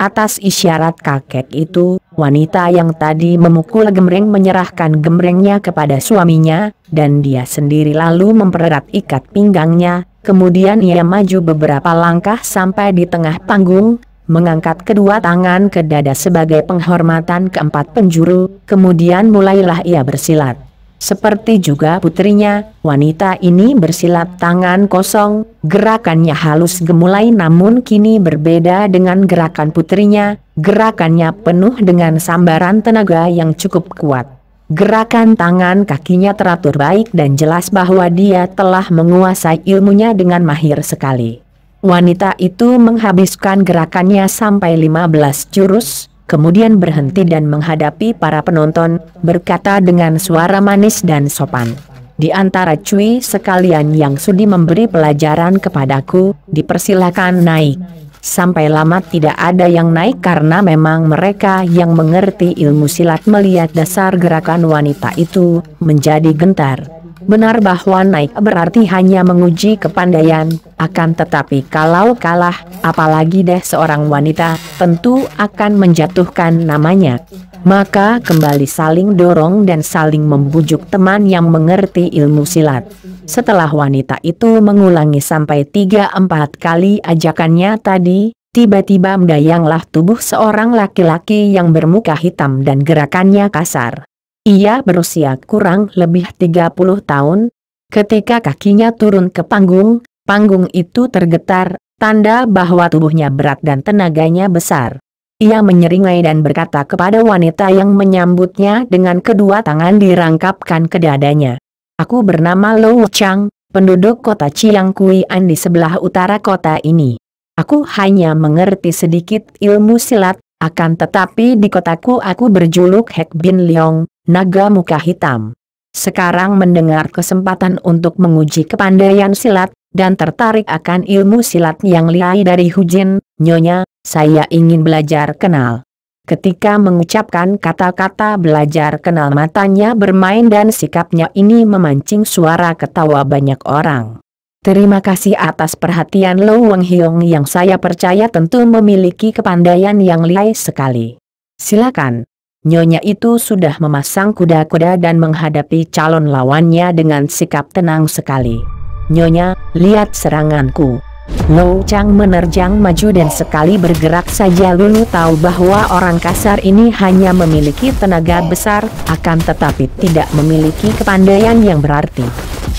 Atas isyarat kakek itu, wanita yang tadi memukul gemreng menyerahkan gemrengnya kepada suaminya, dan dia sendiri lalu mempererat ikat pinggangnya. Kemudian ia maju beberapa langkah sampai di tengah panggung, mengangkat kedua tangan ke dada sebagai penghormatan keempat penjuru, kemudian mulailah ia bersilat. Seperti juga putrinya, wanita ini bersilat tangan kosong, gerakannya halus gemulai namun kini berbeda dengan gerakan putrinya, gerakannya penuh dengan sambaran tenaga yang cukup kuat. Gerakan tangan kakinya teratur baik dan jelas bahwa dia telah menguasai ilmunya dengan mahir sekali. Wanita itu menghabiskan gerakannya sampai 15 jurus, kemudian berhenti dan menghadapi para penonton, berkata dengan suara manis dan sopan. Di antara cuy sekalian yang sudi memberi pelajaran kepadaku, dipersilakan naik. Sampai lama tidak ada yang naik karena memang mereka yang mengerti ilmu silat melihat dasar gerakan wanita itu, menjadi gentar. Benar bahwa naik berarti hanya menguji kepandaian, akan tetapi kalau kalah, apalagi deh seorang wanita, tentu akan menjatuhkan namanya. Maka kembali saling dorong dan saling membujuk teman yang mengerti ilmu silat. Setelah wanita itu mengulangi sampai 3-4 kali ajakannya tadi, tiba-tiba mendayanglah tubuh seorang laki-laki yang bermuka hitam dan gerakannya kasar. Ia berusia kurang lebih 30 tahun. Ketika kakinya turun ke panggung, panggung itu tergetar, tanda bahwa tubuhnya berat dan tenaganya besar. Ia menyeringai dan berkata kepada wanita yang menyambutnya dengan kedua tangan dirangkapkan ke dadanya. Aku bernama Lou Chang, penduduk kota Chiangkuian di sebelah utara kota ini. Aku hanya mengerti sedikit ilmu silat, akan tetapi di kotaku aku berjuluk Hek Bin Leong, naga muka hitam. Sekarang mendengar kesempatan untuk menguji kepandaian silat, dan tertarik akan ilmu silat yang lihai dari Hujin, Nyonya, saya ingin belajar kenal. Ketika mengucapkan kata-kata belajar kenal matanya bermain dan sikapnya ini memancing suara ketawa banyak orang. Terima kasih atas perhatian Lo Weng Hiong yang saya percaya tentu memiliki kepandaian yang lihai sekali. Silakan. Nyonya itu sudah memasang kuda-kuda dan menghadapi calon lawannya dengan sikap tenang sekali. Nyonya, lihat seranganku. Lou Chang menerjang maju dan sekali bergerak saja Lulu tahu bahwa orang kasar ini hanya memiliki tenaga besar, akan tetapi tidak memiliki kepandaian yang berarti.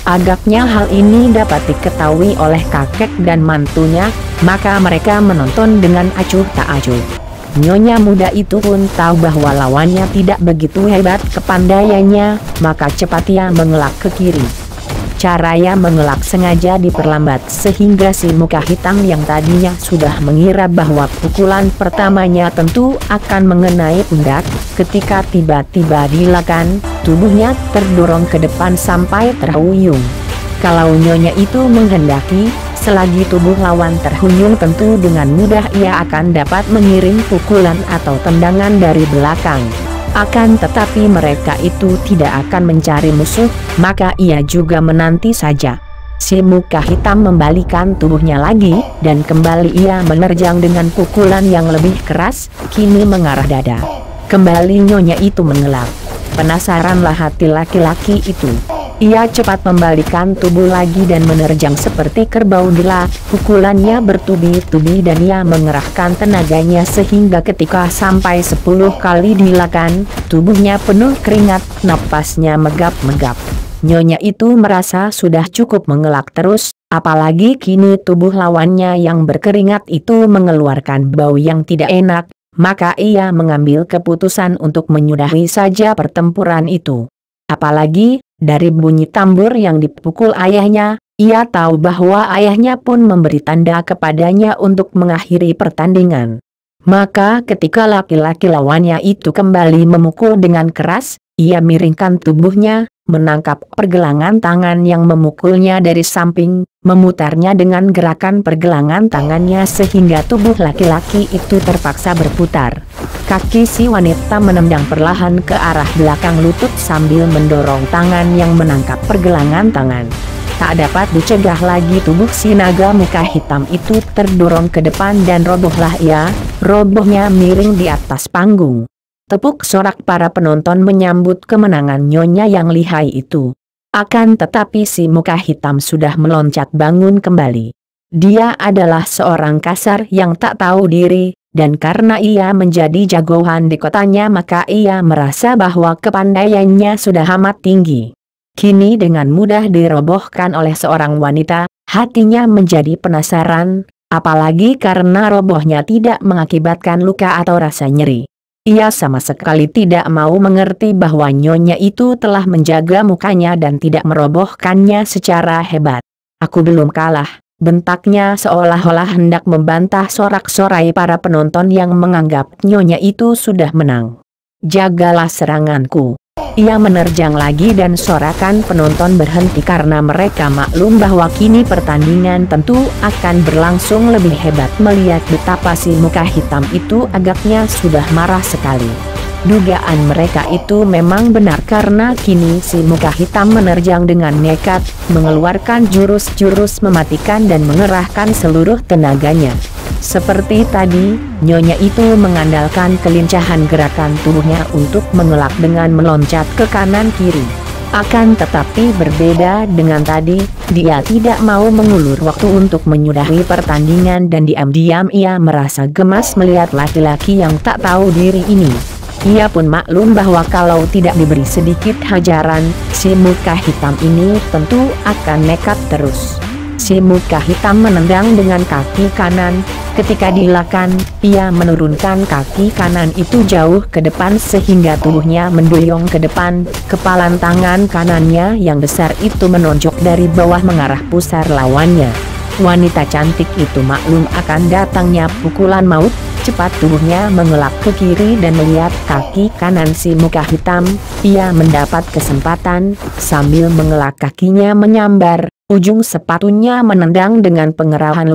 Agaknya hal ini dapat diketahui oleh kakek dan mantunya, maka mereka menonton dengan acuh tak acuh. Nyonya muda itu pun tahu bahwa lawannya tidak begitu hebat kepandaiannya, maka cepat ia mengelak ke kiri. Caranya mengelak sengaja diperlambat sehingga si muka hitam yang tadinya sudah mengira bahwa pukulan pertamanya tentu akan mengenai pundak, ketika tiba-tiba dilakukan, tubuhnya terdorong ke depan sampai terhuyung. Kalau nyonya itu menghendaki, selagi tubuh lawan terhuyung tentu dengan mudah ia akan dapat mengirim pukulan atau tendangan dari belakang. Akan tetapi mereka itu tidak akan mencari musuh, maka ia juga menanti saja. Si muka hitam membalikan tubuhnya lagi, dan kembali ia menerjang dengan pukulan yang lebih keras, kini mengarah dada. Kembali nyonya itu mengelak. Penasaranlah hati laki-laki itu. Ia cepat membalikan tubuh lagi dan menerjang seperti kerbau gila, pukulannya bertubi-tubi dan ia mengerahkan tenaganya sehingga ketika sampai 10 kali dilakukan, tubuhnya penuh keringat, napasnya megap-megap. Nyonya itu merasa sudah cukup mengelak terus, apalagi kini tubuh lawannya yang berkeringat itu mengeluarkan bau yang tidak enak, maka ia mengambil keputusan untuk menyudahi saja pertempuran itu. Apalagi, dari bunyi tambur yang dipukul ayahnya, ia tahu bahwa ayahnya pun memberi tanda kepadanya untuk mengakhiri pertandingan. Maka ketika laki-laki lawannya itu kembali memukul dengan keras, ia miringkan tubuhnya, menangkap pergelangan tangan yang memukulnya dari samping, memutarnya dengan gerakan pergelangan tangannya sehingga tubuh laki-laki itu terpaksa berputar. Kaki si wanita menendang perlahan ke arah belakang lutut sambil mendorong tangan yang menangkap pergelangan tangan. Tak dapat dicegah lagi tubuh si naga muka hitam itu terdorong ke depan dan robohlah ia, robohnya miring di atas panggung. Tepuk sorak para penonton menyambut kemenangan nyonya yang lihai itu. Akan tetapi si muka hitam sudah meloncat bangun kembali. Dia adalah seorang kasar yang tak tahu diri, dan karena ia menjadi jagoan di kotanya maka ia merasa bahwa kepandaiannya sudah amat tinggi. Kini dengan mudah dirobohkan oleh seorang wanita, hatinya menjadi penasaran, apalagi karena robohnya tidak mengakibatkan luka atau rasa nyeri. Ia sama sekali tidak mau mengerti bahwa nyonya itu telah menjaga mukanya dan tidak merobohkannya secara hebat. Aku belum kalah, bentaknya seolah-olah hendak membantah sorak-sorai para penonton yang menganggap nyonya itu sudah menang. Jagalah seranganku. Ia menerjang lagi dan sorakan penonton berhenti karena mereka maklum bahwa kini pertandingan tentu akan berlangsung lebih hebat melihat betapa si muka hitam itu agaknya sudah marah sekali. Dugaan mereka itu memang benar karena kini si muka hitam menerjang dengan nekat, mengeluarkan jurus-jurus mematikan dan mengerahkan seluruh tenaganya. Seperti tadi, nyonya itu mengandalkan kelincahan gerakan tubuhnya untuk mengelak dengan meloncat ke kanan kiri. Akan tetapi berbeda dengan tadi, dia tidak mau mengulur waktu untuk menyudahi pertandingan dan diam-diam ia merasa gemas melihat laki-laki yang tak tahu diri ini. Ia pun maklum bahwa kalau tidak diberi sedikit hajaran, si muka hitam ini tentu akan nekat terus. Si muka hitam menendang dengan kaki kanan. Ketika dilakan, ia menurunkan kaki kanan itu jauh ke depan sehingga tubuhnya menduyung ke depan. Kepalan tangan kanannya yang besar itu menonjok dari bawah mengarah pusar lawannya. Wanita cantik itu maklum akan datangnya pukulan maut. Cepat tubuhnya mengelak ke kiri dan melihat kaki kanan si muka hitam. Ia mendapat kesempatan, sambil mengelak kakinya menyambar. Ujung sepatunya menendang dengan pengerahan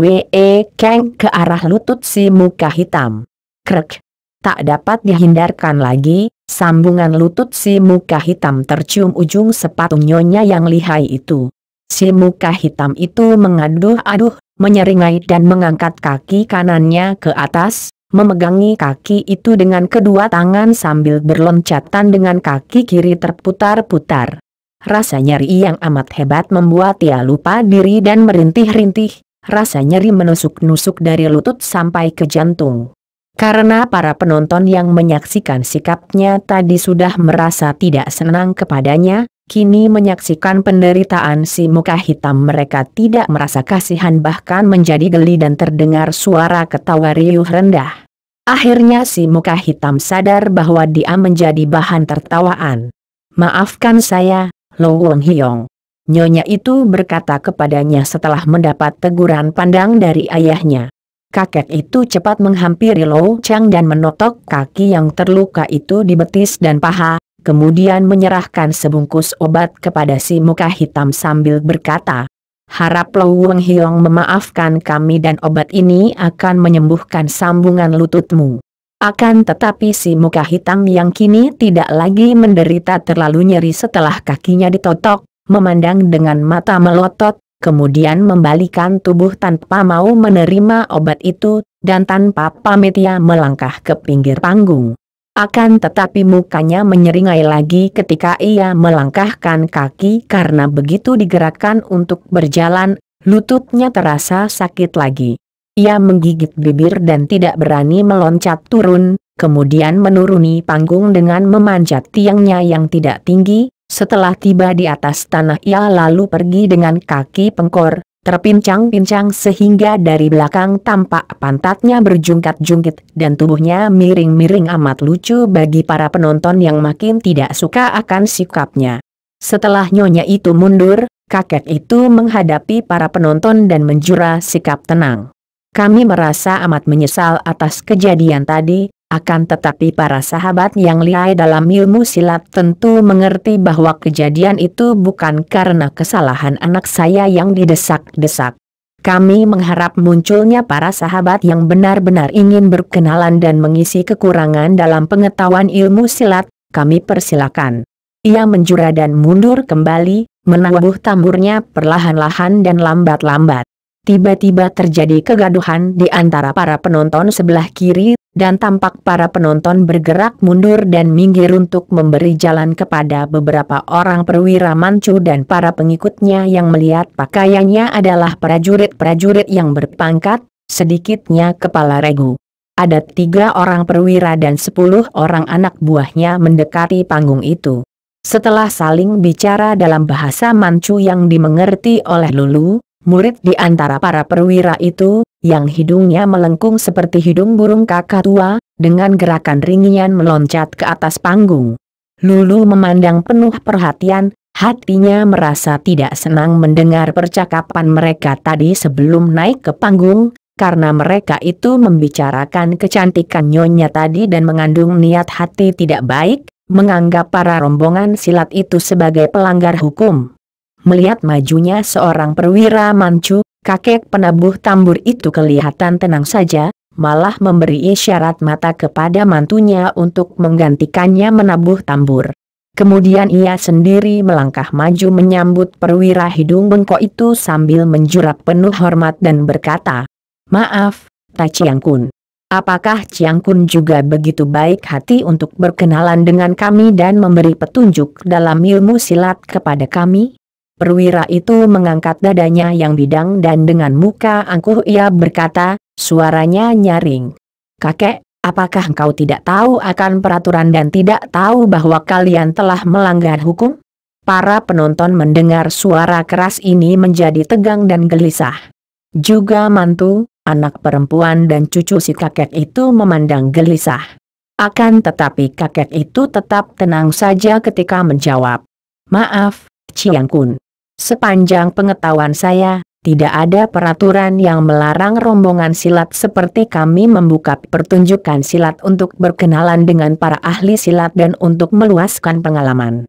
Keng ke arah lutut si muka hitam. Krek! Tak dapat dihindarkan lagi, sambungan lutut si muka hitam tercium ujung sepatu nyonya yang lihai itu. Si muka hitam itu mengaduh-aduh, menyeringai dan mengangkat kaki kanannya ke atas, memegangi kaki itu dengan kedua tangan sambil berloncatan dengan kaki kiri terputar-putar. Rasa nyeri yang amat hebat membuat ia lupa diri dan merintih-rintih, rasa nyeri menusuk-nusuk dari lutut sampai ke jantung. Karena para penonton yang menyaksikan sikapnya tadi sudah merasa tidak senang kepadanya, kini menyaksikan penderitaan si muka hitam mereka tidak merasa kasihan bahkan menjadi geli dan terdengar suara ketawa riuh rendah. Akhirnya si muka hitam sadar bahwa dia menjadi bahan tertawaan. "Maafkan saya, Lo Wong Hiong," nyonya itu berkata kepadanya setelah mendapat teguran pandang dari ayahnya. Kakek itu cepat menghampiri Lo Chang dan menotok kaki yang terluka itu di betis dan paha, kemudian menyerahkan sebungkus obat kepada si muka hitam sambil berkata, "Harap Lo Wong Hiong memaafkan kami dan obat ini akan menyembuhkan sambungan lututmu." Akan tetapi si muka hitam yang kini tidak lagi menderita terlalu nyeri setelah kakinya ditotok, memandang dengan mata melotot, kemudian membalikan tubuh tanpa mau menerima obat itu, dan tanpa pamit ia melangkah ke pinggir panggung. Akan tetapi mukanya menyeringai lagi ketika ia melangkahkan kaki karena begitu digerakkan untuk berjalan, lututnya terasa sakit lagi. Ia menggigit bibir dan tidak berani meloncat turun, kemudian menuruni panggung dengan memanjat tiangnya yang tidak tinggi. Setelah tiba di atas tanah ia lalu pergi dengan kaki pengkor, terpincang-pincang sehingga dari belakang tampak pantatnya berjungkat-jungkit dan tubuhnya miring-miring amat lucu bagi para penonton yang makin tidak suka akan sikapnya. Setelah nyonya itu mundur, kakek itu menghadapi para penonton dan menjura sikap tenang. "Kami merasa amat menyesal atas kejadian tadi, akan tetapi para sahabat yang lihai dalam ilmu silat tentu mengerti bahwa kejadian itu bukan karena kesalahan anak saya yang didesak-desak. Kami mengharap munculnya para sahabat yang benar-benar ingin berkenalan dan mengisi kekurangan dalam pengetahuan ilmu silat, kami persilakan." Ia menjura dan mundur kembali, menabuh tamburnya perlahan-lahan dan lambat-lambat. Tiba-tiba terjadi kegaduhan di antara para penonton sebelah kiri, dan tampak para penonton bergerak mundur dan minggir untuk memberi jalan kepada beberapa orang perwira Manchu dan para pengikutnya yang melihat pakaiannya adalah prajurit-prajurit yang berpangkat, sedikitnya kepala regu. Ada 3 orang perwira dan 10 orang anak buahnya mendekati panggung itu. Setelah saling bicara dalam bahasa Manchu yang dimengerti oleh Lulu, murid di antara para perwira itu, yang hidungnya melengkung seperti hidung burung kakatua, dengan gerakan ringan meloncat ke atas panggung. Lulu memandang penuh perhatian, hatinya merasa tidak senang mendengar percakapan mereka tadi sebelum naik ke panggung, karena mereka itu membicarakan kecantikan nyonya tadi dan mengandung niat hati tidak baik, menganggap para rombongan silat itu sebagai pelanggar hukum. Melihat majunya seorang perwira Manchu, kakek penabuh tambur itu kelihatan tenang saja, malah memberi isyarat mata kepada mantunya untuk menggantikannya menabuh tambur. Kemudian ia sendiri melangkah maju menyambut perwira hidung bengkok itu sambil menjurak penuh hormat dan berkata, "Maaf, Ta Chiang Kun. Apakah Chiang Kun juga begitu baik hati untuk berkenalan dengan kami dan memberi petunjuk dalam ilmu silat kepada kami?" Perwira itu mengangkat dadanya yang bidang dan dengan muka angkuh ia berkata, suaranya nyaring. "Kakek, apakah engkau tidak tahu akan peraturan dan tidak tahu bahwa kalian telah melanggar hukum?" Para penonton mendengar suara keras ini menjadi tegang dan gelisah. Juga mantu, anak perempuan dan cucu si kakek itu memandang gelisah. Akan tetapi kakek itu tetap tenang saja ketika menjawab, "Maaf, Chiang Kun. Sepanjang pengetahuan saya, tidak ada peraturan yang melarang rombongan silat seperti kami membuka pertunjukan silat untuk berkenalan dengan para ahli silat dan untuk meluaskan pengalaman.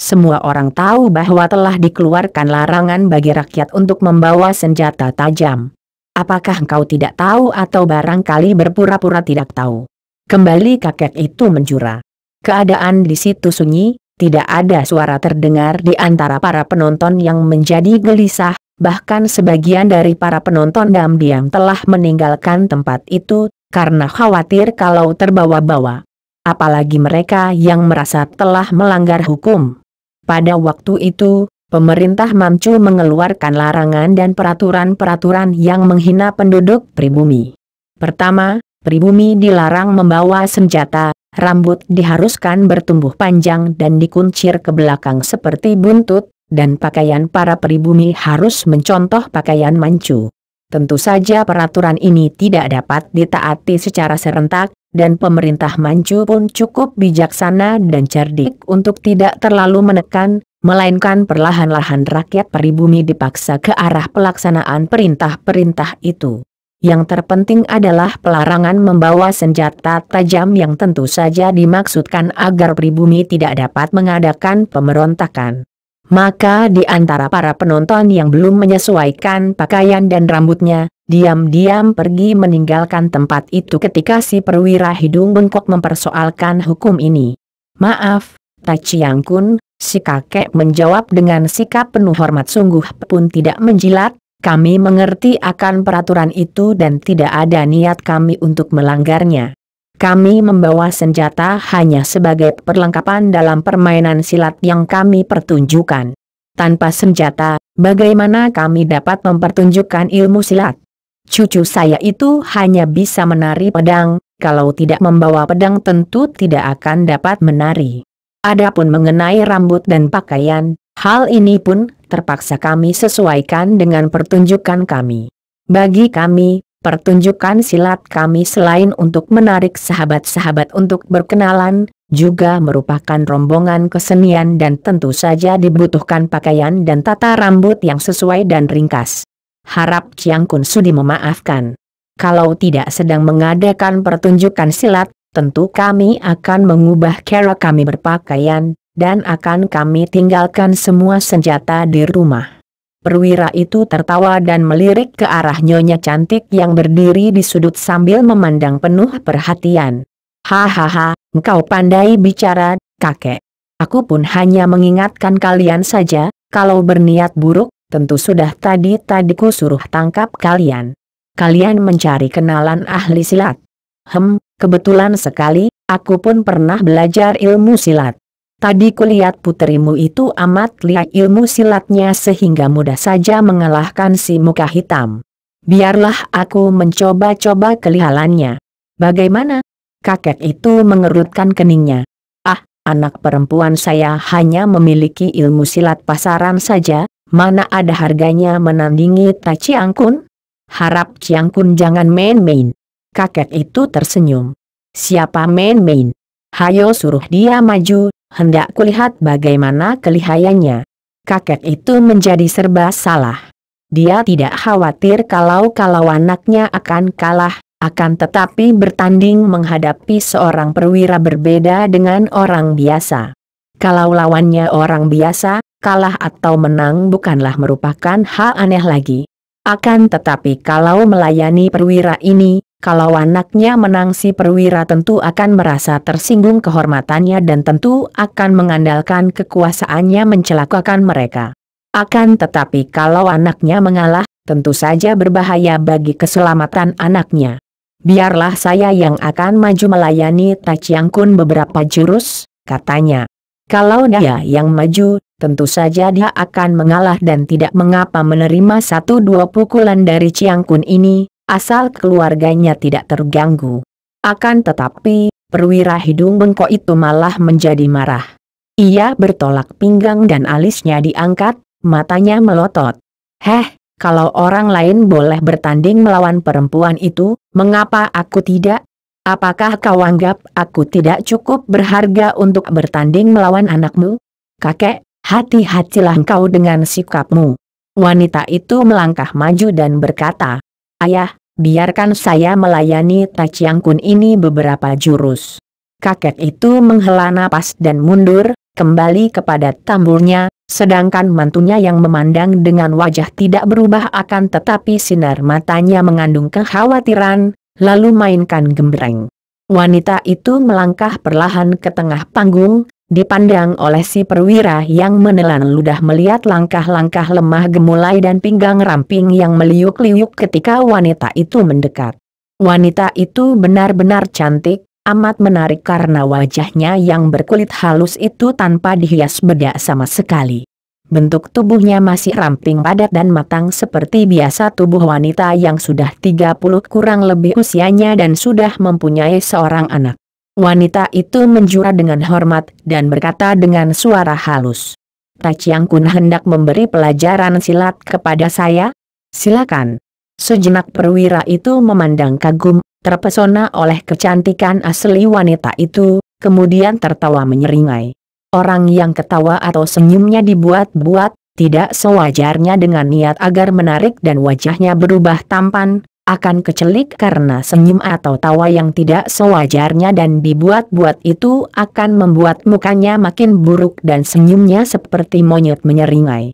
Semua orang tahu bahwa telah dikeluarkan larangan bagi rakyat untuk membawa senjata tajam. Apakah engkau tidak tahu atau barangkali berpura-pura tidak tahu?" Kembali kakek itu menjura. Keadaan di situ sunyi. Tidak ada suara terdengar di antara para penonton yang menjadi gelisah, bahkan sebagian dari para penonton diam-diam telah meninggalkan tempat itu, karena khawatir kalau terbawa-bawa. Apalagi mereka yang merasa telah melanggar hukum. Pada waktu itu, pemerintah Manchu mengeluarkan larangan dan peraturan-peraturan yang menghina penduduk pribumi. Pertama, pribumi dilarang membawa senjata. Rambut diharuskan bertumbuh panjang dan dikuncir ke belakang seperti buntut, dan pakaian para pribumi harus mencontoh pakaian Manchu. Tentu saja peraturan ini tidak dapat ditaati secara serentak, dan pemerintah Manchu pun cukup bijaksana dan cerdik untuk tidak terlalu menekan, melainkan perlahan-lahan rakyat pribumi dipaksa ke arah pelaksanaan perintah-perintah itu. Yang terpenting adalah pelarangan membawa senjata tajam yang tentu saja dimaksudkan agar pribumi tidak dapat mengadakan pemberontakan. Maka di antara para penonton yang belum menyesuaikan pakaian dan rambutnya, diam-diam pergi meninggalkan tempat itu ketika si perwira hidung bengkok mempersoalkan hukum ini. "Maaf, Ta Chiang Kun," si kakek menjawab dengan sikap penuh hormat, "sungguh pun tidak menjilat. Kami mengerti akan peraturan itu dan tidak ada niat kami untuk melanggarnya. Kami membawa senjata hanya sebagai perlengkapan dalam permainan silat yang kami pertunjukkan. Tanpa senjata, bagaimana kami dapat mempertunjukkan ilmu silat? Cucu saya itu hanya bisa menari pedang, kalau tidak membawa pedang tentu tidak akan dapat menari. Adapun mengenai rambut dan pakaian, hal ini pun terpaksa kami sesuaikan dengan pertunjukan kami. Bagi kami, pertunjukan silat kami selain untuk menarik sahabat-sahabat untuk berkenalan, juga merupakan rombongan kesenian dan tentu saja dibutuhkan pakaian dan tata rambut yang sesuai dan ringkas. Harap Chiang Kun sudi memaafkan. Kalau tidak sedang mengadakan pertunjukan silat, tentu kami akan mengubah cara kami berpakaian, dan akan kami tinggalkan semua senjata di rumah." Perwira itu tertawa dan melirik ke arah nyonya cantik yang berdiri di sudut sambil memandang penuh perhatian. "Hahaha, engkau pandai bicara, kakek. Aku pun hanya mengingatkan kalian saja, kalau berniat buruk, tentu sudah tadi ku suruh tangkap kalian. Kalian mencari kenalan ahli silat. Kebetulan sekali, aku pun pernah belajar ilmu silat. Tadi kulihat puterimu itu amat lihat ilmu silatnya sehingga mudah saja mengalahkan si muka hitam. Biarlah aku mencoba-coba kelihalannya. Bagaimana? Kakek itu mengerutkan keningnya. Ah, anak perempuan saya hanya memiliki ilmu silat pasaran saja, mana ada harganya menandingi Tai Chiang Kun? Harap Chiang Kun jangan main-main. Kakek itu tersenyum. Siapa main-main? Hayo suruh dia maju, hendak kulihat bagaimana kelihayannya. Kakek itu menjadi serba salah. Dia tidak khawatir kalau anaknya akan kalah, akan tetapi bertanding menghadapi seorang perwira berbeda dengan orang biasa. Kalau lawannya orang biasa, kalah atau menang bukanlah merupakan hal aneh lagi. Akan tetapi kalau melayani perwira ini, kalau anaknya menang si perwira tentu akan merasa tersinggung kehormatannya dan tentu akan mengandalkan kekuasaannya mencelakakan mereka. Akan tetapi kalau anaknya mengalah, tentu saja berbahaya bagi keselamatan anaknya. Biarlah saya yang akan maju melayani Tai Chiang Kun beberapa jurus, katanya. Kalau dia yang maju, tentu saja dia akan mengalah dan tidak mengapa menerima 1-2 pukulan dari Chiang Kun ini, asal keluarganya tidak terganggu. Akan tetapi, perwira hidung bengkok itu malah menjadi marah. Ia bertolak pinggang dan alisnya diangkat, matanya melotot. Kalau orang lain boleh bertanding melawan perempuan itu, mengapa aku tidak? Apakah kau anggap aku tidak cukup berharga untuk bertanding melawan anakmu? Kakek, hati-hatilah engkau dengan sikapmu. Wanita itu melangkah maju dan berkata, Ayah, biarkan saya melayani Tai Chiang Kun ini beberapa jurus. Kakek itu menghela napas dan mundur, kembali kepada tamburnya, sedangkan mantunya yang memandang dengan wajah tidak berubah akan tetapi sinar matanya mengandung kekhawatiran, lalu mainkan gembreng. Wanita itu melangkah perlahan ke tengah panggung, dipandang oleh si perwira yang menelan ludah melihat langkah-langkah lemah gemulai dan pinggang ramping yang meliuk-liuk ketika wanita itu mendekat. Wanita itu benar-benar cantik, amat menarik karena wajahnya yang berkulit halus itu tanpa dihias bedak sama sekali. Bentuk tubuhnya masih ramping padat dan matang seperti biasa tubuh wanita yang sudah 30 kurang lebih usianya dan sudah mempunyai seorang anak. Wanita itu menjura dengan hormat dan berkata dengan suara halus. Tai Chiang Kun hendak memberi pelajaran silat kepada saya? Silakan. Sejenak perwira itu memandang kagum, terpesona oleh kecantikan asli wanita itu, kemudian tertawa menyeringai. Orang yang ketawa atau senyumnya dibuat-buat, tidak sewajarnya dengan niat agar menarik dan wajahnya berubah tampan, akan kecelik karena senyum atau tawa yang tidak sewajarnya dan dibuat-buat itu akan membuat mukanya makin buruk dan senyumnya seperti monyet menyeringai.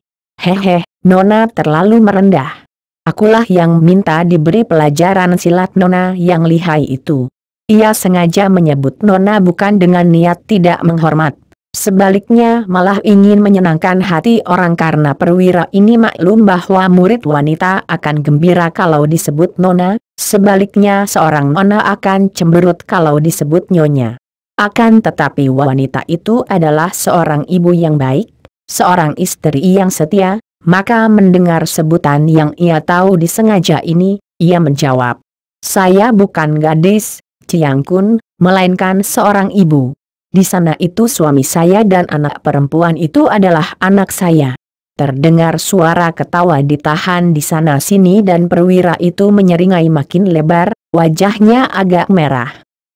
Nona terlalu merendah. Akulah yang minta diberi pelajaran silat Nona yang lihai itu. Ia sengaja menyebut Nona bukan dengan niat tidak menghormat. Sebaliknya malah ingin menyenangkan hati orang karena perwira ini maklum bahwa murid wanita akan gembira kalau disebut Nona, sebaliknya seorang Nona akan cemberut kalau disebut Nyonya. Akan tetapi wanita itu adalah seorang ibu yang baik, seorang istri yang setia, maka mendengar sebutan yang ia tahu disengaja ini, ia menjawab. Saya bukan gadis, Chiang Kun, melainkan seorang ibu. Di sana itu suami saya dan anak perempuan itu adalah anak saya. Terdengar suara ketawa ditahan di sana sini dan perwira itu menyeringai makin lebar, wajahnya agak merah.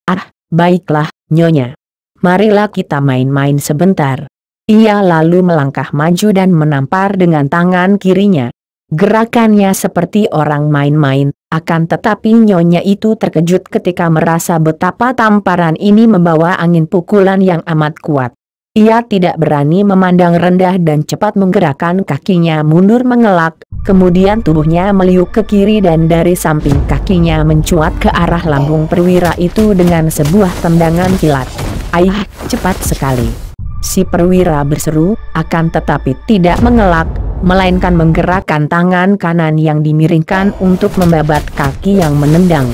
Ah, baiklah, Nyonya. Marilah kita main-main sebentar. Ia lalu melangkah maju dan menampar dengan tangan kirinya. Gerakannya seperti orang main-main, akan tetapi Nyonya itu terkejut ketika merasa betapa tamparan ini membawa angin pukulan yang amat kuat. Ia tidak berani memandang rendah dan cepat menggerakkan kakinya mundur mengelak, kemudian tubuhnya meliuk ke kiri dan dari samping kakinya mencuat ke arah lambung perwira itu dengan sebuah tendangan kilat. Aih, cepat sekali. Si perwira berseru, akan tetapi tidak mengelak, melainkan menggerakkan tangan kanan yang dimiringkan untuk membabat kaki yang menendang.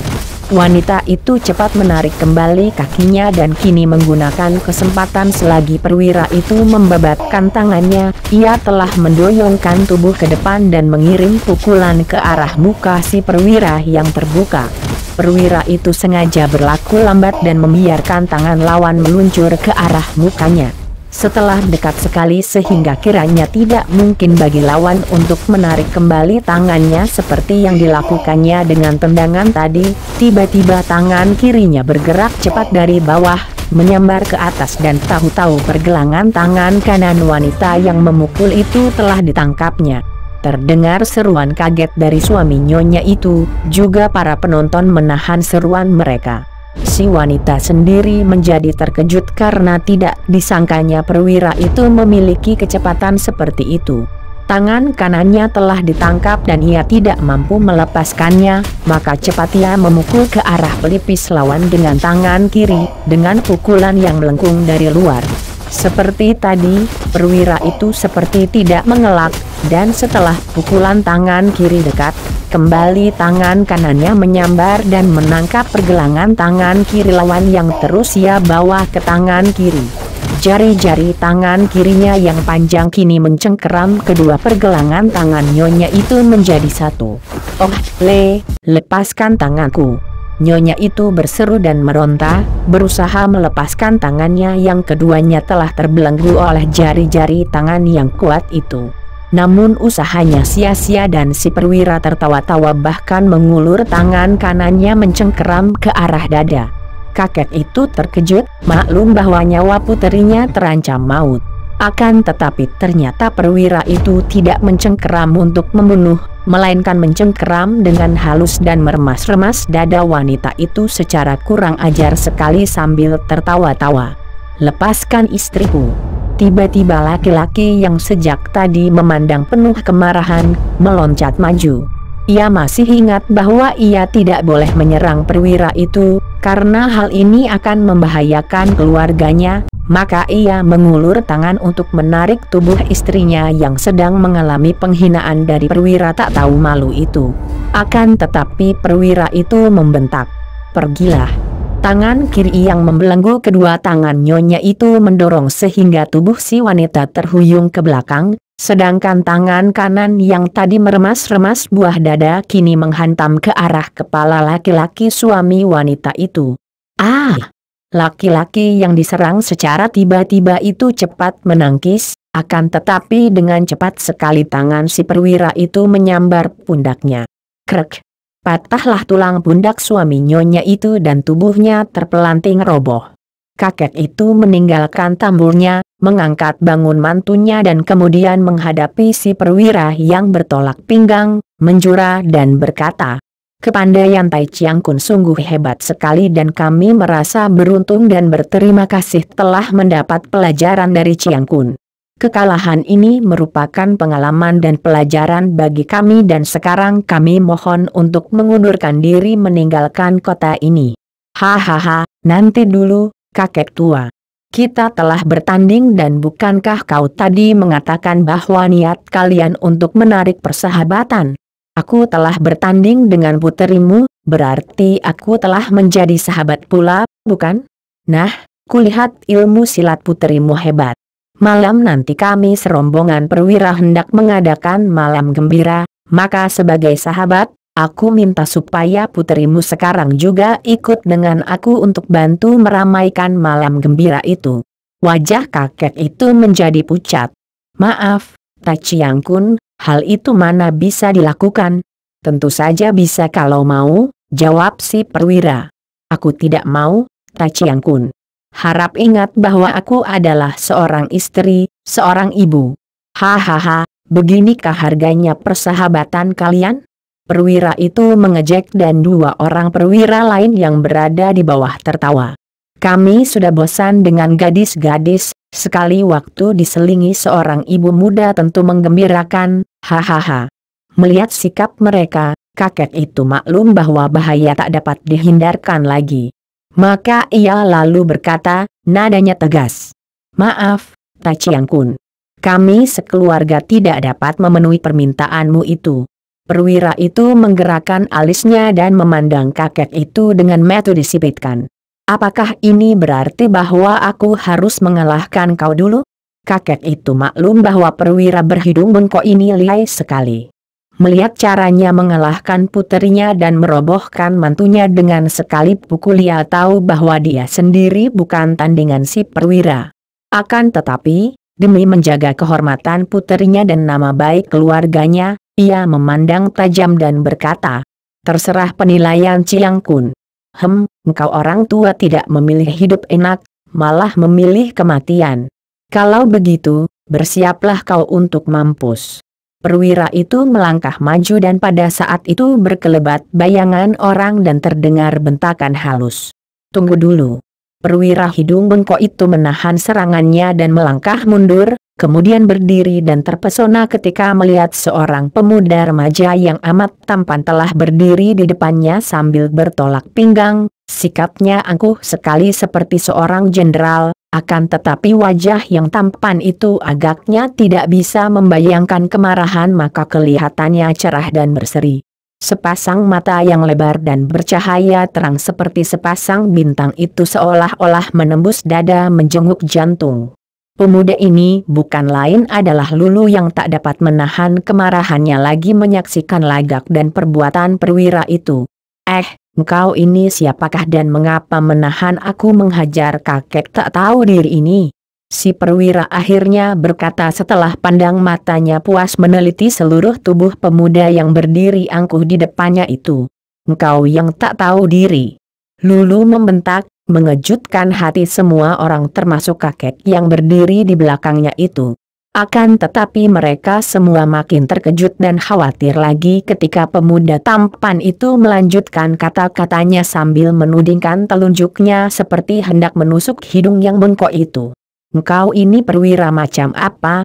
Wanita itu cepat menarik kembali kakinya dan kini menggunakan kesempatan selagi perwira itu membabatkan tangannya, ia telah mendoyongkan tubuh ke depan dan mengirim pukulan ke arah muka si perwira yang terbuka. Perwira itu sengaja berlaku lambat dan membiarkan tangan lawan meluncur ke arah mukanya. Setelah dekat sekali sehingga kiranya tidak mungkin bagi lawan untuk menarik kembali tangannya seperti yang dilakukannya dengan tendangan tadi, tiba-tiba tangan kirinya bergerak cepat dari bawah, menyambar ke atas dan tahu-tahu pergelangan tangan kanan wanita yang memukul itu telah ditangkapnya. Terdengar seruan kaget dari suami nyonya itu, juga para penonton menahan seruan mereka. Si wanita sendiri menjadi terkejut karena tidak disangkanya perwira itu memiliki kecepatan seperti itu. Tangan kanannya telah ditangkap dan ia tidak mampu melepaskannya, maka cepat ia memukul ke arah pelipis lawan dengan tangan kiri, dengan pukulan yang melengkung dari luar. Seperti tadi, perwira itu seperti tidak mengelak, dan setelah pukulan tangan kiri dekat, kembali tangan kanannya menyambar dan menangkap pergelangan tangan kiri lawan yang terus ia bawa ke tangan kiri. Jari-jari tangan kirinya yang panjang kini mencengkeram kedua pergelangan tangan nyonya itu menjadi satu. "Oh, lepaskan tanganku!" Nyonya itu berseru dan meronta, berusaha melepaskan tangannya yang keduanya telah terbelenggu oleh jari-jari tangan yang kuat itu. Namun usahanya sia-sia dan si perwira tertawa-tawa bahkan mengulur tangan kanannya mencengkeram ke arah dada. Kakek itu terkejut, maklum bahwa nyawa puterinya terancam maut. Akan tetapi ternyata perwira itu tidak mencengkeram untuk membunuh, melainkan mencengkeram dengan halus dan meremas-remas dada wanita itu secara kurang ajar sekali sambil tertawa-tawa. "Lepaskan istriku!" Tiba-tiba laki-laki yang sejak tadi memandang penuh kemarahan, meloncat maju. Ia masih ingat bahwa ia tidak boleh menyerang perwira itu, karena hal ini akan membahayakan keluarganya, maka ia mengulur tangan untuk menarik tubuh istrinya yang sedang mengalami penghinaan dari perwira tak tahu malu itu. Akan tetapi perwira itu membentak, "Pergilah!" Tangan kiri yang membelenggu kedua tangan nyonya itu mendorong sehingga tubuh si wanita terhuyung ke belakang, sedangkan tangan kanan yang tadi meremas-remas buah dada kini menghantam ke arah kepala laki-laki suami wanita itu. "Ah!" Laki-laki yang diserang secara tiba-tiba itu cepat menangkis, akan tetapi dengan cepat sekali tangan si perwira itu menyambar pundaknya. Krek! Patahlah tulang pundak suami nyonya itu dan tubuhnya terpelanting roboh. Kakek itu meninggalkan tambulnya, mengangkat bangun mantunya dan kemudian menghadapi si perwira yang bertolak pinggang, menjura dan berkata, "Kepandaian Tai Chiang Kun sungguh hebat sekali dan kami merasa beruntung dan berterima kasih telah mendapat pelajaran dari Chiang Kun. Kekalahan ini merupakan pengalaman dan pelajaran bagi kami dan sekarang kami mohon untuk mengundurkan diri meninggalkan kota ini." "Hahaha, nanti dulu, kakek tua. Kita telah bertanding dan bukankah kau tadi mengatakan bahwa niat kalian untuk menarik persahabatan? Aku telah bertanding dengan puterimu, berarti aku telah menjadi sahabat pula, bukan? Nah, kulihat ilmu silat puterimu hebat. Malam nanti kami serombongan perwira hendak mengadakan malam gembira, maka sebagai sahabat, aku minta supaya puterimu sekarang juga ikut dengan aku untuk bantu meramaikan malam gembira itu." Wajah kakek itu menjadi pucat. "Maaf, Tai Chiang Kun, hal itu mana bisa dilakukan?" "Tentu saja bisa kalau mau," jawab si perwira. "Aku tidak mau, Tai Chiang Kun. Harap ingat bahwa aku adalah seorang istri, seorang ibu." "Hahaha, beginikah harganya persahabatan kalian?" Perwira itu mengejek dan dua orang perwira lain yang berada di bawah tertawa. "Kami sudah bosan dengan gadis-gadis, sekali waktu diselingi seorang ibu muda tentu menggembirakan, hahaha." Melihat sikap mereka, kakek itu maklum bahwa bahaya tak dapat dihindarkan lagi. Maka ia lalu berkata, nadanya tegas, "Maaf, Tai Chiang Kun. Kami sekeluarga tidak dapat memenuhi permintaanmu itu. Perwira itu menggerakkan alisnya dan memandang kakek itu dengan mata disipitkan. Apakah ini berarti bahwa aku harus mengalahkan kau dulu? Kakek itu maklum bahwa perwira berhidung bengkok ini lihai sekali. Melihat caranya mengalahkan puterinya dan merobohkan mantunya dengan sekali pukul, ia tahu bahwa dia sendiri bukan tandingan si perwira. Akan tetapi, demi menjaga kehormatan puterinya dan nama baik keluarganya, ia memandang tajam dan berkata, "Terserah penilaian Ciang Kun. Engkau orang tua tidak memilih hidup enak, malah memilih kematian. Kalau begitu, bersiaplah kau untuk mampus." Perwira itu melangkah maju dan pada saat itu berkelebat bayangan orang dan terdengar bentakan halus. "Tunggu dulu." Perwira hidung bengkok itu menahan serangannya dan melangkah mundur, kemudian berdiri dan terpesona ketika melihat seorang pemuda remaja yang amat tampan telah berdiri di depannya sambil bertolak pinggang. Sikapnya angkuh sekali seperti seorang jenderal, akan tetapi wajah yang tampan itu agaknya tidak bisa membayangkan kemarahan, maka kelihatannya cerah dan berseri. Sepasang mata yang lebar dan bercahaya terang seperti sepasang bintang itu seolah-olah menembus dada menjenguk jantung. Pemuda ini bukan lain adalah Lulu yang tak dapat menahan kemarahannya lagi menyaksikan lagak dan perbuatan perwira itu. Engkau ini siapakah dan mengapa menahan aku menghajar kakek tak tahu diri ini?" Si perwira akhirnya berkata setelah pandang matanya puas meneliti seluruh tubuh pemuda yang berdiri angkuh di depannya itu. "Engkau yang tak tahu diri!" Lulu membentak, mengejutkan hati semua orang termasuk kakek yang berdiri di belakangnya itu. Akan tetapi mereka semua makin terkejut dan khawatir lagi ketika pemuda tampan itu melanjutkan kata-katanya sambil menudingkan telunjuknya seperti hendak menusuk hidung yang bengkok itu. "Engkau ini perwira macam apa,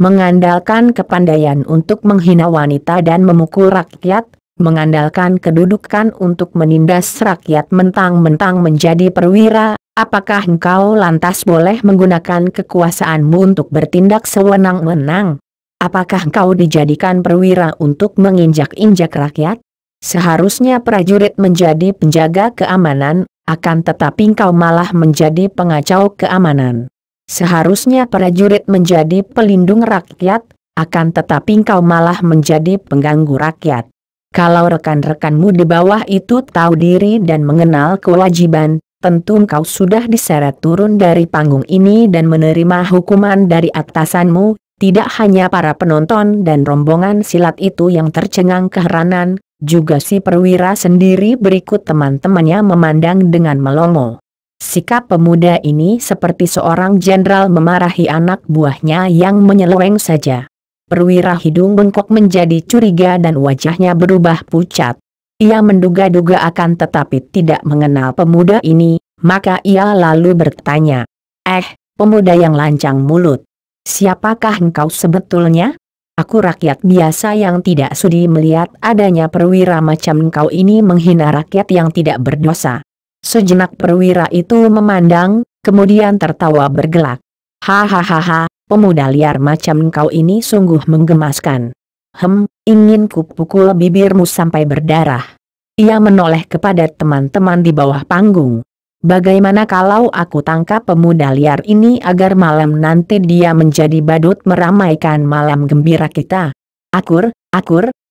Mengandalkan kepandaian untuk menghina wanita dan memukul rakyat, mengandalkan kedudukan untuk menindas rakyat, mentang-mentang menjadi perwira, apakah engkau lantas boleh menggunakan kekuasaanmu untuk bertindak sewenang-wenang? Apakah engkau dijadikan perwira untuk menginjak-injak rakyat? Seharusnya prajurit menjadi penjaga keamanan, akan tetapi engkau malah menjadi pengacau keamanan. Seharusnya prajurit menjadi pelindung rakyat, akan tetapi engkau malah menjadi pengganggu rakyat. Kalau rekan-rekanmu di bawah itu tahu diri dan mengenal kewajiban, tentu engkau sudah diseret turun dari panggung ini dan menerima hukuman dari atasanmu." Tidak hanya para penonton dan rombongan silat itu yang tercengang keheranan, juga si perwira sendiri berikut teman-temannya memandang dengan melongo. Sikap pemuda ini seperti seorang jenderal memarahi anak buahnya yang menyeleweng saja. Perwira hidung bengkok menjadi curiga dan wajahnya berubah pucat. Ia menduga-duga akan tetapi tidak mengenal pemuda ini, maka ia lalu bertanya, pemuda yang lancang mulut, siapakah engkau sebetulnya? Aku rakyat biasa yang tidak sudi melihat adanya perwira macam engkau ini menghina rakyat yang tidak berdosa." Sejenak perwira itu memandang, kemudian tertawa bergelak. "Hahaha, pemuda liar macam engkau ini sungguh menggemaskan. Ingin kupukul bibirmu sampai berdarah." Ia menoleh kepada teman-teman di bawah panggung. "Bagaimana kalau aku tangkap pemuda liar ini agar malam nanti dia menjadi badut meramaikan malam gembira kita?" Akur,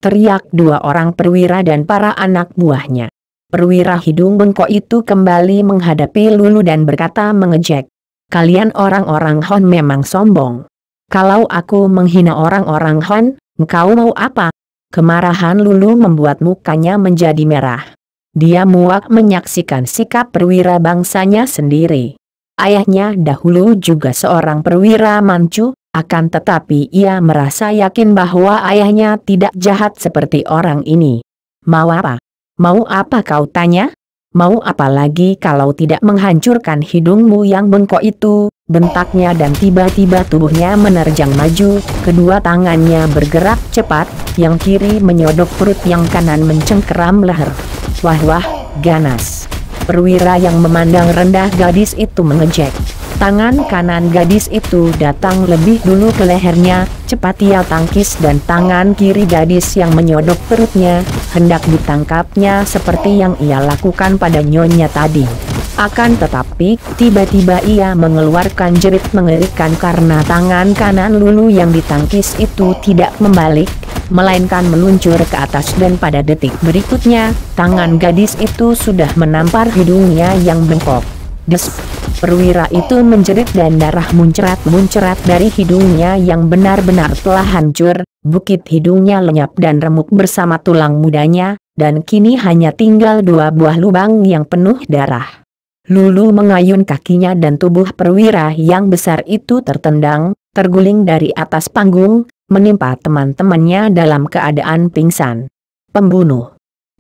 teriak dua orang perwira dan para anak buahnya. Perwira hidung bengkok itu kembali menghadapi Lulu dan berkata mengejek, "Kalian orang-orang Hon memang sombong. Kalau aku menghina orang-orang Hon, engkau mau apa?" Kemarahan Lulu membuat mukanya menjadi merah. Dia muak menyaksikan sikap perwira bangsanya sendiri. Ayahnya dahulu juga seorang perwira Manchu, akan tetapi ia merasa yakin bahwa ayahnya tidak jahat seperti orang ini. "Mau apa? Mau apa kau tanya? Mau apa lagi kalau tidak menghancurkan hidungmu yang bengkok itu?" bentaknya dan tiba-tiba tubuhnya menerjang maju, kedua tangannya bergerak cepat, yang kiri menyodok perut yang kanan mencengkeram leher. "Wah, ganas!" Perwira yang memandang rendah gadis itu mengejek. Tangan kanan gadis itu datang lebih dulu ke lehernya, cepat ia tangkis dan tangan kiri gadis yang menyodok perutnya, hendak ditangkapnya seperti yang ia lakukan pada nyonya tadi. Akan tetapi, tiba-tiba ia mengeluarkan jerit mengerikan karena tangan kanan Lulu yang ditangkis itu tidak membalik, melainkan meluncur ke atas dan pada detik berikutnya, tangan gadis itu sudah menampar hidungnya yang bengkok. Des! Perwira itu menjerit dan darah muncrat-muncrat dari hidungnya yang benar-benar telah hancur, bukit hidungnya lenyap dan remuk bersama tulang mudanya, dan kini hanya tinggal 2 buah lubang yang penuh darah. Lulu mengayun kakinya dan tubuh perwira yang besar itu tertendang, terguling dari atas panggung, menimpa teman-temannya dalam keadaan pingsan. Pembunuh!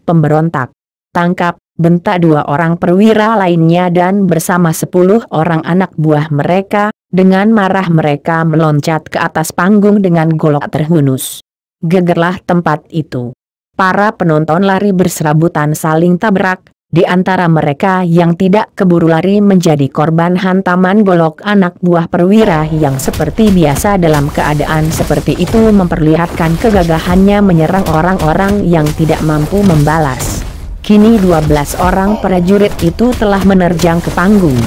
Pemberontak! Tangkap! Bentak 2 orang perwira lainnya dan bersama 10 orang anak buah mereka, dengan marah mereka meloncat ke atas panggung dengan golok terhunus. Gegerlah tempat itu. Para penonton lari berserabutan saling tabrak, di antara mereka yang tidak keburu lari menjadi korban hantaman golok anak buah perwira yang seperti biasa dalam keadaan seperti itu memperlihatkan kegagahannya menyerang orang-orang yang tidak mampu membalas. Kini 12 orang prajurit itu telah menerjang ke panggung.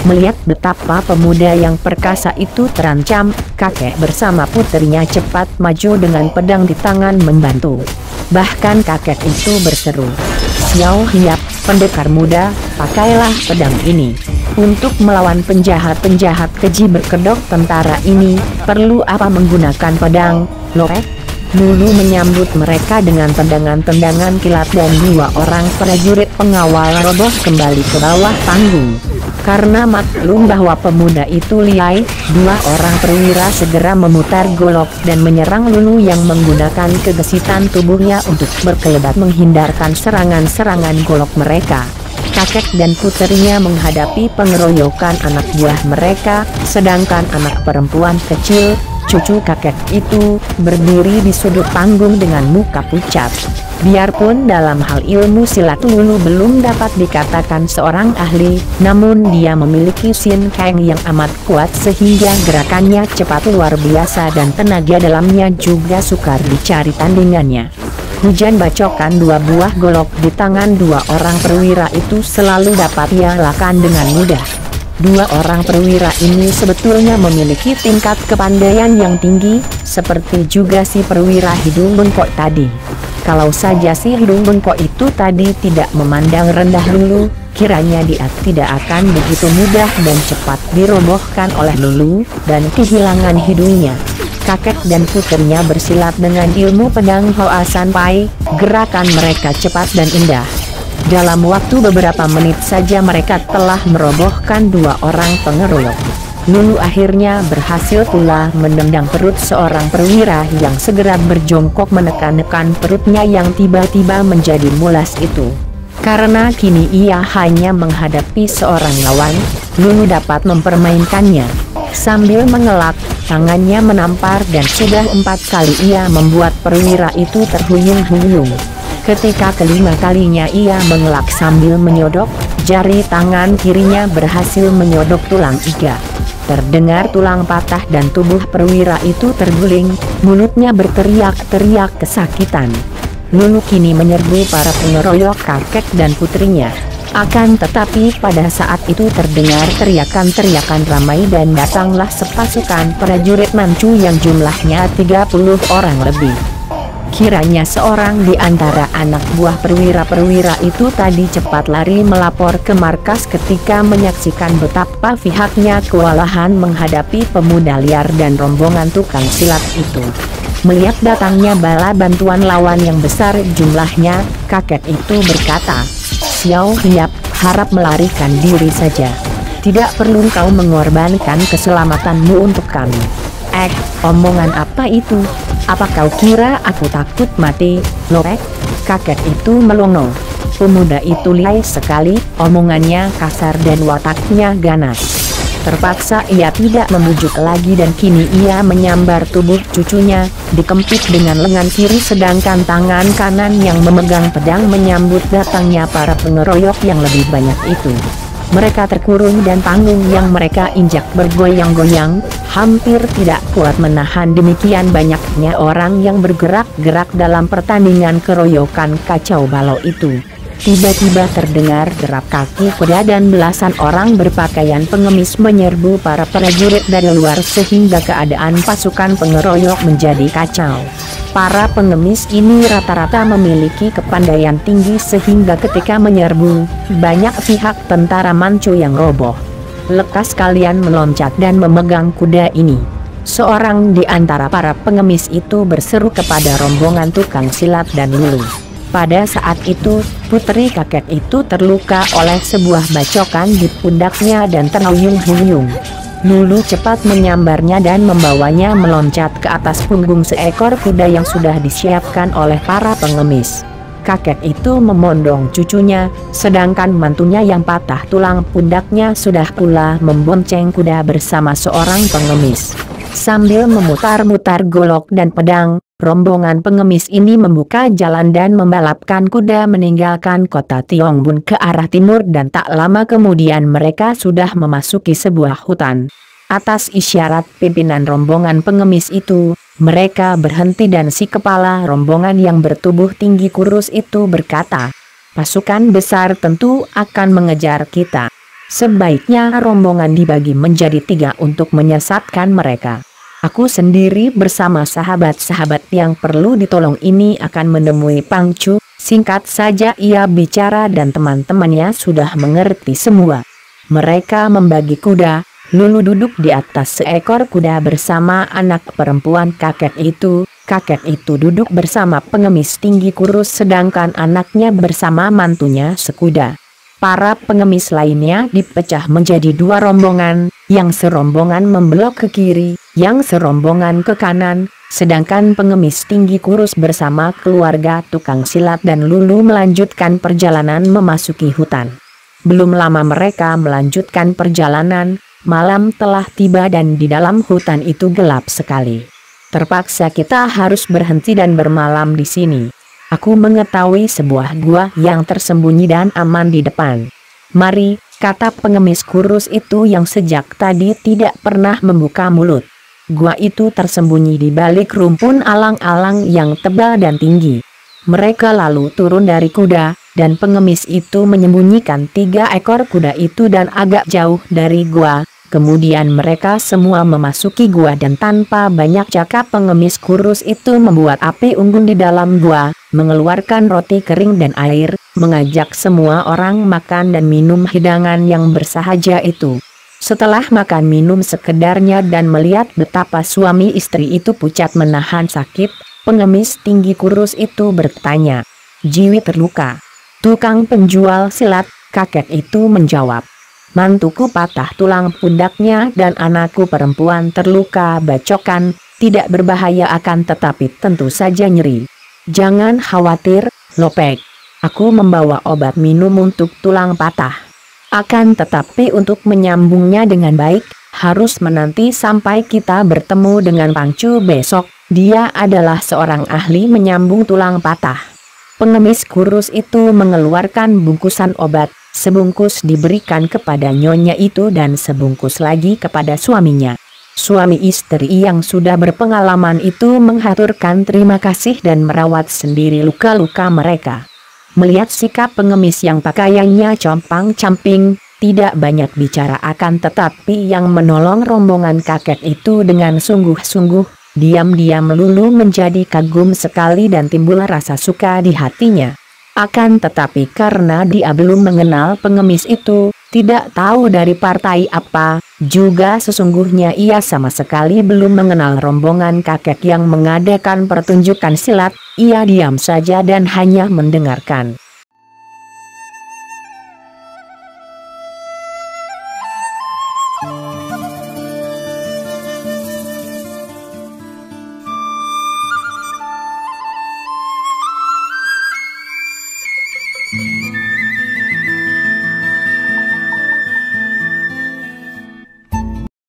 Melihat betapa pemuda yang perkasa itu terancam, kakek bersama puterinya cepat maju dengan pedang di tangan membantu. Bahkan kakek itu berseru, "Xiao Hiap, pendekar muda, pakailah pedang ini. Untuk melawan penjahat-penjahat keji berkedok tentara ini, perlu apa menggunakan pedang, Lorek?" Lulu menyambut mereka dengan tendangan-tendangan kilat dan 2 orang prajurit pengawal roboh kembali ke bawah panggung. Karena maklum bahwa pemuda itu lihai, 2 orang perwira segera memutar golok dan menyerang Lulu yang menggunakan kegesitan tubuhnya untuk berkelebat menghindarkan serangan-serangan golok mereka. Kakek dan puterinya menghadapi pengeroyokan anak buah mereka, sedangkan anak perempuan kecil, cucu kakek itu, berdiri di sudut panggung dengan muka pucat. Biarpun dalam hal ilmu silat Lulu belum dapat dikatakan seorang ahli, namun dia memiliki Sin Kang yang amat kuat sehingga gerakannya cepat luar biasa dan tenaga dalamnya juga sukar dicari tandingannya. Hujan bacokan 2 buah golok di tangan 2 orang perwira itu selalu dapat ia lakukan dengan mudah. 2 orang perwira ini sebetulnya memiliki tingkat kepandaian yang tinggi, seperti juga si perwira hidung bengkok tadi. Kalau saja si hidung bengkok itu tadi tidak memandang rendah Lulu, kiranya dia tidak akan begitu mudah dan cepat dirobohkan oleh Lulu, dan kehilangan hidungnya. Kakek dan puterinya bersilat dengan ilmu pedang Hoa San Pai, gerakan mereka cepat dan indah. Dalam waktu beberapa menit saja mereka telah merobohkan 2 orang pengeroyok. Lulu akhirnya berhasil pula menendang perut seorang perwira yang segera berjongkok menekan-nekan perutnya yang tiba-tiba menjadi mulas itu. Karena kini ia hanya menghadapi seorang lawan, Lulu dapat mempermainkannya. Sambil mengelak, tangannya menampar dan sudah 4 kali ia membuat perwira itu terhuyung-huyung. Ketika kelima kalinya ia mengelak sambil menyodok, jari tangan kirinya berhasil menyodok tulang iga. Terdengar tulang patah dan tubuh perwira itu terguling, mulutnya berteriak-teriak kesakitan. Lulu kini menyerbu para pengeroyok kakek dan putrinya. Akan tetapi pada saat itu terdengar teriakan-teriakan ramai dan datanglah sepasukan prajurit Manchu yang jumlahnya 30 orang lebih. Kiranya seorang di antara anak buah perwira-perwira itu tadi cepat lari melapor ke markas ketika menyaksikan betapa pihaknya kewalahan menghadapi pemuda liar dan rombongan tukang silat itu. Melihat datangnya bala bantuan lawan yang besar jumlahnya, kakek itu berkata, "Xiao Hiap, harap melarikan diri saja. Tidak perlu kau mengorbankan keselamatanmu untuk kami." Omongan apa itu? Apa kau kira aku takut mati, Lorek?" Kakek itu melongo. Pemuda itu lihai sekali, omongannya kasar dan wataknya ganas. Terpaksa ia tidak membujuk lagi dan kini ia menyambar tubuh cucunya, dikempit dengan lengan kiri sedangkan tangan kanan yang memegang pedang menyambut datangnya para pengeroyok yang lebih banyak itu. Mereka terkurung dan panggung yang mereka injak bergoyang-goyang, hampir tidak kuat menahan demikian banyaknya orang yang bergerak-gerak dalam pertandingan keroyokan kacau balau itu. Tiba-tiba terdengar derap kaki kuda dan belasan orang berpakaian pengemis menyerbu para prajurit dari luar sehingga keadaan pasukan pengeroyok menjadi kacau. Para pengemis ini rata-rata memiliki kepandaian tinggi sehingga ketika menyerbu, banyak pihak tentara Manchu yang roboh. Lekas kalian meloncat dan memegang kuda ini. Seorang di antara para pengemis itu berseru kepada rombongan tukang silat dan Lulu. Pada saat itu, putri kakek itu terluka oleh sebuah bacokan di pundaknya dan terhuyung-huyung. Lulu cepat menyambarnya dan membawanya meloncat ke atas punggung seekor kuda yang sudah disiapkan oleh para pengemis. Kakek itu memondong cucunya, sedangkan mantunya yang patah tulang pundaknya sudah pula membonceng kuda bersama seorang pengemis. Sambil memutar-mutar golok dan pedang, rombongan pengemis ini membuka jalan dan membalapkan kuda meninggalkan kota Tionggbun ke arah timur dan tak lama kemudian mereka sudah memasuki sebuah hutan. Atas isyarat pimpinan rombongan pengemis itu, mereka berhenti dan si kepala rombongan yang bertubuh tinggi kurus itu berkata, "Pasukan besar tentu akan mengejar kita. Sebaiknya rombongan dibagi menjadi 3 untuk menyesatkan mereka. Aku sendiri bersama sahabat-sahabat yang perlu ditolong ini akan menemui Pangcu." Singkat saja ia bicara dan teman-temannya sudah mengerti semua. Mereka membagi kuda, Lulu duduk di atas seekor kuda bersama anak perempuan kakek itu. Kakek itu duduk bersama pengemis tinggi kurus sedangkan anaknya bersama mantunya sekuda. Para pengemis lainnya dipecah menjadi 2 rombongan, yang serombongan membelok ke kiri, yang serombongan ke kanan, sedangkan pengemis tinggi kurus bersama keluarga tukang silat dan Lulu melanjutkan perjalanan memasuki hutan. Belum lama mereka melanjutkan perjalanan, malam telah tiba dan di dalam hutan itu gelap sekali. Terpaksa kita harus berhenti dan bermalam di sini. Aku mengetahui sebuah gua yang tersembunyi dan aman di depan. Mari, kata pengemis kurus itu yang sejak tadi tidak pernah membuka mulut. Gua itu tersembunyi di balik rumpun alang-alang yang tebal dan tinggi. Mereka lalu turun dari kuda, dan pengemis itu menyembunyikan 3 ekor kuda itu dan agak jauh dari gua. Kemudian mereka semua memasuki gua dan tanpa banyak cakap pengemis kurus itu membuat api unggun di dalam gua, mengeluarkan roti kering dan air, mengajak semua orang makan dan minum hidangan yang bersahaja itu. Setelah makan minum sekedarnya dan melihat betapa suami istri itu pucat menahan sakit, pengemis tinggi kurus itu bertanya, "Jiwi terluka?" Tukang penjual silat, kakek itu menjawab, "Mantuku patah tulang pundaknya dan anakku perempuan terluka bacokan, tidak berbahaya akan tetapi tentu saja nyeri." "Jangan khawatir, Lopek. Aku membawa obat minum untuk tulang patah. Akan tetapi untuk menyambungnya dengan baik, harus menanti sampai kita bertemu dengan Pangcu besok. Dia adalah seorang ahli menyambung tulang patah." Pengemis kurus itu mengeluarkan bungkusan obat. Sebungkus diberikan kepada nyonya itu dan sebungkus lagi kepada suaminya. Suami istri yang sudah berpengalaman itu menghaturkan terima kasih dan merawat sendiri luka-luka mereka. Melihat sikap pengemis yang pakaiannya compang-camping, tidak banyak bicara akan tetapi yang menolong rombongan kakek itu dengan sungguh-sungguh, diam-diam Lulu menjadi kagum sekali dan timbul rasa suka di hatinya. Akan tetapi karena dia belum mengenal pengemis itu, tidak tahu dari partai apa, juga sesungguhnya ia sama sekali belum mengenal rombongan kakek yang mengadakan pertunjukan silat, ia diam saja dan hanya mendengarkan.